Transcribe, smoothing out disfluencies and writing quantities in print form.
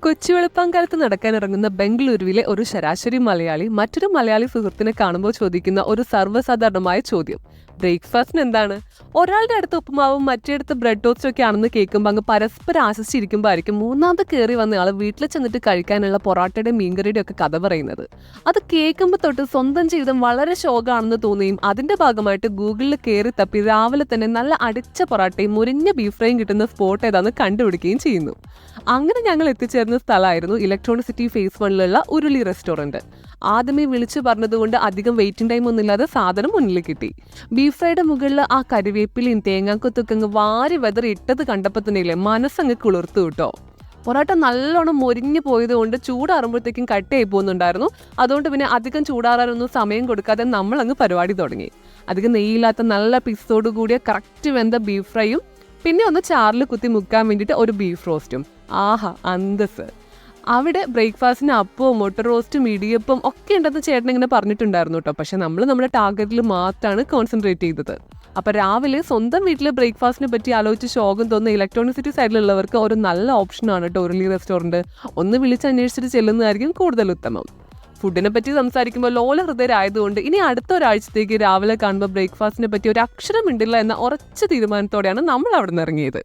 കൊച്ചു വെളുപ്പാങ്കാലത്ത് നടക്കാനിറങ്ങുന്ന ബംഗളൂരുവിലെ ഒരു ശരാശരി മലയാളി മറ്റൊരു മലയാളി സുഹൃത്തിനെ കാണുമ്പോൾ ചോദിക്കുന്ന ഒരു സർവ്വസാധാരണമായ ചോദ്യം, ബ്രേക്ക്ഫാസ്റ്റിന് എന്താണ്? ഒരാളുടെ അടുത്ത് ഉപ്പുമാവും മറ്റേടത്ത് ബ്രെഡ് ടോസ്റ്റും ഒക്കെ ആണെന്ന് കേൾക്കുമ്പോൾ അങ്ങ് പരസ്പരം ആശിച്ചിരിക്കുമ്പോൾ ആയിരിക്കും മൂന്നാമത് കയറി വന്ന ആൾ വീട്ടിൽ ചെന്നിട്ട് കഴിക്കാനുള്ള പൊറാട്ടയുടെ മീൻകറിയുടെ ഒക്കെ കഥ പറയുന്നത്. അത് കേൾക്കുമ്പോൾ തൊട്ട് സ്വന്തം ജീവിതം വളരെ ശോകമാണെന്ന് തോന്നുകയും അതിന്റെ ഭാഗമായിട്ട് ഗൂഗിളിൽ കയറി തപ്പി രാവിലെ തന്നെ നല്ല അടിച്ച പൊറാട്ടയും മുരിഞ്ഞ ബീഫ് ഫ്രൈയും കിട്ടുന്ന സ്പോട്ട് ഏതാണെന്ന് കണ്ടുപിടിക്കുകയും ചെയ്യുന്നു. അങ്ങനെ ഞങ്ങൾ എത്തിച്ചേർന്ന സ്ഥലമായിരുന്നു ഇലക്ട്രോണിസിറ്റി ഫേസ് 1 ഉരുളി റെസ്റ്റോറൻറ്റ്. ആദ്യമേ വിളിച്ചു പറഞ്ഞതുകൊണ്ട് അധികം വെയിറ്റിംഗ് ടൈം ഒന്നുമില്ലാതെ സാധനം മുന്നിൽ കിട്ടി. ബീഫ് ഫ്രൈയുടെ മുകളിൽ ആ കറിവേപ്പിലയും തേങ്ങാക്കൊത്തൊക്കെ അങ്ങ് വാരി വെതറി ഇട്ടത് കണ്ടപ്പോൾ തന്നെയില്ലേ മനസ്സങ്ങ് കുളിർത്തു കിട്ടോ. പൊറോട്ട നല്ലോണം മൊരിഞ്ഞു പോയതുകൊണ്ട് ചൂടാറുമ്പോഴത്തേക്കും കട്ടയായി പോകുന്നുണ്ടായിരുന്നു. അതുകൊണ്ട് പിന്നെ അധികം ചൂടാറാനൊന്നും സമയം കൊടുക്കാതെ നമ്മളങ്ങ് പരിപാടി തുടങ്ങി. അധികം നെയ്യില്ലാത്ത നല്ല പീസോട് കൂടിയ കറക്റ്റ് വെന്ത ബീഫ് ഫ്രൈയും പിന്നെ ഒന്ന് ചാറിൽ കുത്തി മുക്കാൻ വേണ്ടിയിട്ട് ഒരു ബീഫ് റോസ്റ്റും. ആഹാ അന്തസ്. അവിടെ ബ്രേക്ക്ഫാസ്റ്റിന് അപ്പവും മുട്ട റോസ്റ്റും ഇടിയപ്പം ഒക്കെ ഉണ്ടെന്ന് ചേട്ടൻ ഇങ്ങനെ പറഞ്ഞിട്ടുണ്ടായിരുന്നു കേട്ടോ. പക്ഷെ നമ്മൾ നമ്മുടെ ടാർഗറ്റിൽ മാത്രമാണ് കോൺസെൻട്രേറ്റ് ചെയ്തത്. അപ്പോൾ രാവിലെ സ്വന്തം വീട്ടിൽ ബ്രേക്ക്ഫാസ്റ്റിനെ പറ്റി ആലോചിച്ച് ശോകം തോന്നുന്ന ഇലക്ട്രോണിസിറ്റി സൈഡിലുള്ളവർക്ക് ഒരു നല്ല ഓപ്ഷനാണ് കേട്ടോ ഉരുളി റെസ്റ്റോറൻറ്റ്. ഒന്ന് വിളിച്ച് അന്വേഷിച്ചിട്ട് ചെല്ലുന്നതായിരിക്കും കൂടുതൽ ഉത്തമം. ഫുഡിനെ പറ്റി സംസാരിക്കുമ്പോൾ ലോല ഹൃദയരായതുകൊണ്ട് ഇനി അടുത്ത ഒരാഴ്ചത്തേക്ക് രാവിലെ കാണുമ്പോൾ ബ്രേക്ക്ഫാസ്റ്റിനെ പറ്റി ഒരു അക്ഷരം ഉണ്ടില്ല എന്ന ഉറച്ച തീരുമാനത്തോടെയാണ് നമ്മൾ അവിടെ നിന്ന് ഇറങ്ങിയത്.